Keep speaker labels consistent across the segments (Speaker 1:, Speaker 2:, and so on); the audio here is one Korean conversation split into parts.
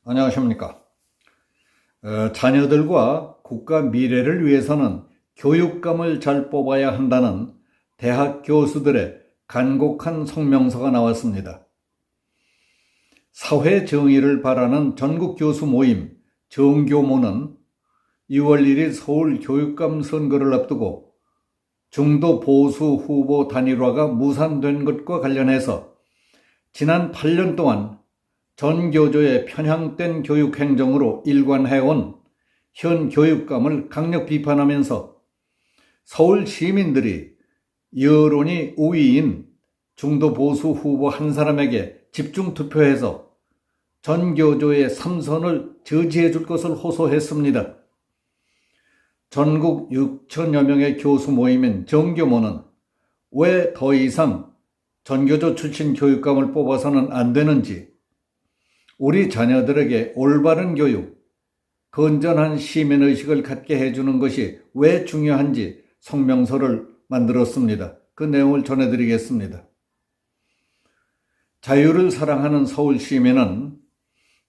Speaker 1: 안녕하십니까. 자녀들과 국가 미래를 위해서는 교육감을 잘 뽑아야 한다는 대학 교수들의 간곡한 성명서가 나왔습니다. 사회 정의를 바라는 전국 교수 모임 정교모는 2월 1일 서울 교육감 선거를 앞두고 중도 보수 후보 단일화가 무산된 것과 관련해서 지난 8년 동안 전교조의 편향된 교육 행정으로 일관해온 현 교육감을 강력 비판하면서 서울 시민들이 여론이 우위인 중도 보수 후보 한 사람에게 집중 투표해서 전교조의 삼선을 저지해 줄 것을 호소했습니다. 전국 6천여 명의 교수 모임인 정교모는 왜 더 이상 전교조 출신 교육감을 뽑아서는 안 되는지, 우리 자녀들에게 올바른 교육, 건전한 시민의식을 갖게 해주는 것이 왜 중요한지 성명서를 만들었습니다. 그 내용을 전해드리겠습니다. 자유를 사랑하는 서울 시민은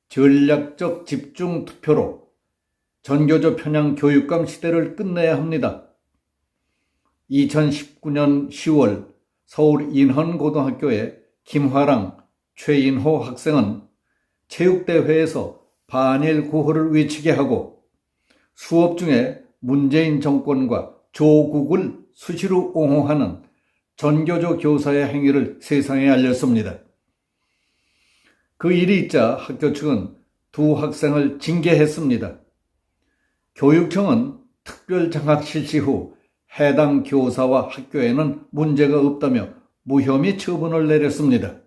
Speaker 1: 전략적 집중 투표로 전교조 편향 교육감 시대를 끝내야 합니다. 2019년 10월 서울 인헌고등학교의 김화랑, 최인호 학생은 체육대회에서 반일 구호를 외치게 하고 수업 중에 문재인 정권과 조국을 수시로 옹호하는 전교조 교사의 행위를 세상에 알렸습니다. 그 일이 있자 학교 측은 두 학생을 징계했습니다. 교육청은 특별장학 실시 후 해당 교사와 학교에는 문제가 없다며 무혐의 처분을 내렸습니다.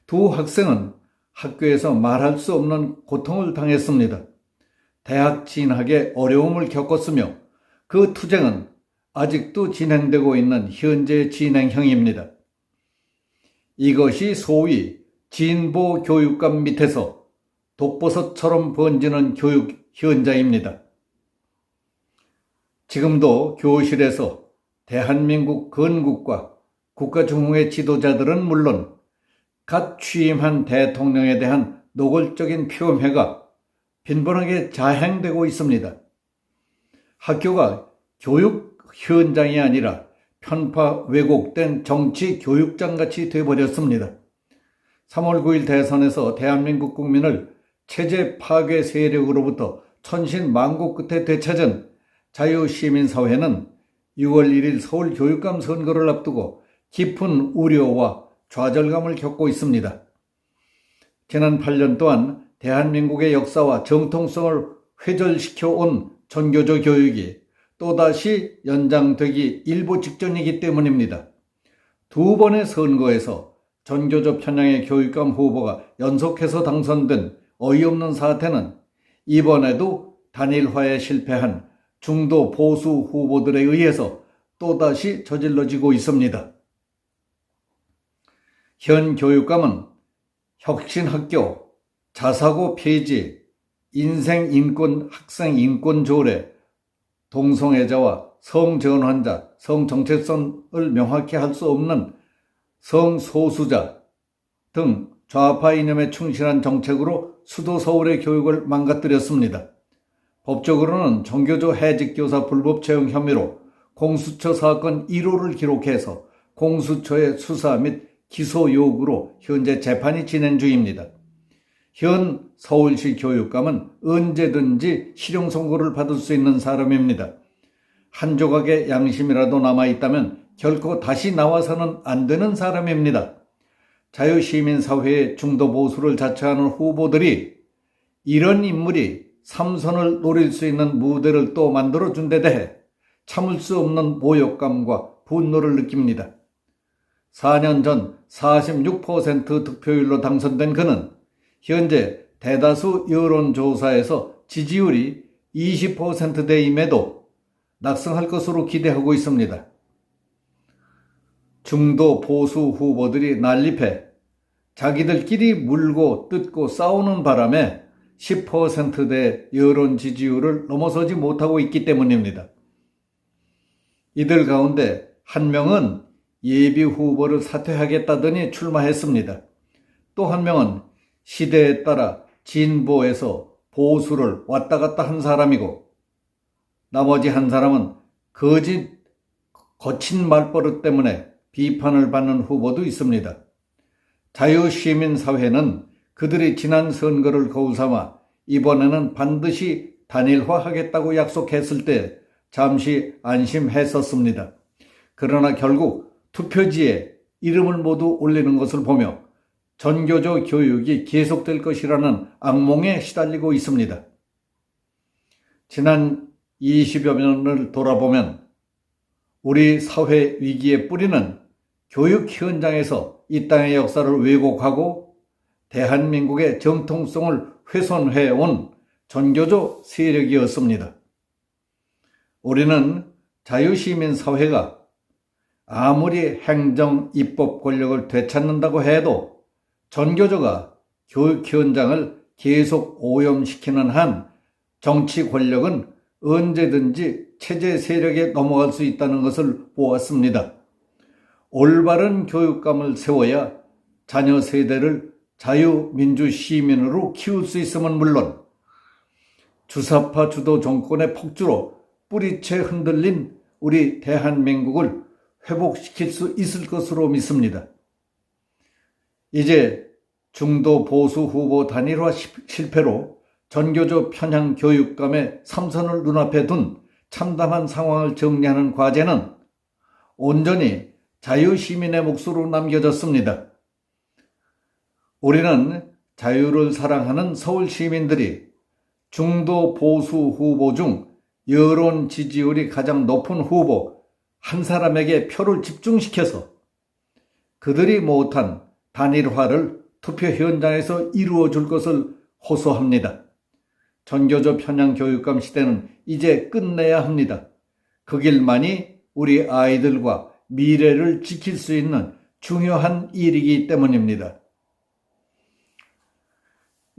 Speaker 1: 두 학생은 학교에서 말할 수 없는 고통을 당했습니다. 대학 진학에 어려움을 겪었으며 그 투쟁은 아직도 진행되고 있는 현재 진행형입니다. 이것이 소위 진보 교육감 밑에서 독버섯처럼 번지는 교육 현장입니다. 지금도 교실에서 대한민국 건국과 국가중흥의 지도자들은 물론 갓 취임한 대통령에 대한 노골적인 폄훼가 빈번하게 자행되고 있습니다. 학교가 교육 현장이 아니라 편파 왜곡된 정치 교육장같이 되어버렸습니다. 3월 9일 대선에서 대한민국 국민을 체제 파괴 세력으로부터 천신만고 끝에 되찾은 자유시민사회는 6월 1일 서울 교육감 선거를 앞두고 깊은 우려와 좌절감을 겪고 있습니다. 지난 8년 동안 대한민국의 역사와 정통성을 회절시켜 온 전교조 교육이 또다시 연장되기 일보 직전이기 때문입니다. 두 번의 선거에서 전교조 편향의 교육감 후보가 연속해서 당선된 어이없는 사태는 이번에도 단일화에 실패한 중도 보수 후보들에 의해서 또다시 저질러지고 있습니다. 현 교육감은 혁신학교, 자사고 폐지, 인생인권 학생인권조례, 동성애자와 성전환자, 성정체성을 명확히 할 수 없는 성소수자 등 좌파 이념에 충실한 정책으로 수도 서울의 교육을 망가뜨렸습니다. 법적으로는 전교조 해직교사 불법 채용 혐의로 공수처 사건 1호를 기록해서 공수처의 수사 및 기소 요구로 현재 재판이 진행 중입니다. 현 서울시 교육감은 언제든지 실형 선고를 받을 수 있는 사람입니다. 한 조각의 양심이라도 남아있다면 결코 다시 나와서는 안 되는 사람입니다. 자유시민사회의 중도 보수를 자처하는 후보들이 이런 인물이 삼선을 노릴 수 있는 무대를 또 만들어준 데 대해 참을 수 없는 모욕감과 분노를 느낍니다. 4년 전 46% 득표율로 당선된 그는 현재 대다수 여론조사에서 지지율이 20%대임에도 낙승할 것으로 기대하고 있습니다. 중도 보수 후보들이 난립해 자기들끼리 물고 뜯고 싸우는 바람에 10%대 여론 지지율을 넘어서지 못하고 있기 때문입니다. 이들 가운데 한 명은 예비 후보를 사퇴하겠다더니 출마했습니다. 또 한 명은 시대에 따라 진보에서 보수를 왔다 갔다 한 사람이고, 나머지 한 사람은 거친 말버릇 때문에 비판을 받는 후보도 있습니다. 자유시민사회는 그들이 지난 선거를 거울삼아 이번에는 반드시 단일화하겠다고 약속했을 때 잠시 안심했었습니다. 그러나 결국 투표지에 이름을 모두 올리는 것을 보며 전교조 교육이 계속될 것이라는 악몽에 시달리고 있습니다. 지난 20여 년을 돌아보면 우리 사회 위기의 뿌리는 교육 현장에서 이 땅의 역사를 왜곡하고 대한민국의 정통성을 훼손해온 전교조 세력이었습니다. 우리는 자유시민사회가 아무리 행정, 입법 권력을 되찾는다고 해도 전교조가 교육 현장을 계속 오염시키는 한 정치 권력은 언제든지 체제 세력에 넘어갈 수 있다는 것을 보았습니다. 올바른 교육감을 세워야 자녀 세대를 자유민주시민으로 키울 수 있음은 물론 주사파 주도 정권의 폭주로 뿌리채 흔들린 우리 대한민국을 회복시킬 수 있을 것으로 믿습니다. 이제 중도 보수 후보 단일화 실패로 전교조 편향 교육감의 삼선을 눈앞에 둔 참담한 상황을 정리하는 과제는 온전히 자유시민의 몫으로 남겨졌습니다. 우리는 자유를 사랑하는 서울 시민들이 중도 보수 후보 중 여론 지지율이 가장 높은 후보 한 사람에게 표를 집중시켜서 그들이 못한 단일화를 투표 현장에서 이루어 줄 것을 호소합니다. 전교조 편향 교육감 시대는 이제 끝내야 합니다. 그 길만이 우리 아이들과 미래를 지킬 수 있는 중요한 일이기 때문입니다.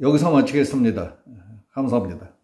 Speaker 1: 여기서 마치겠습니다. 감사합니다.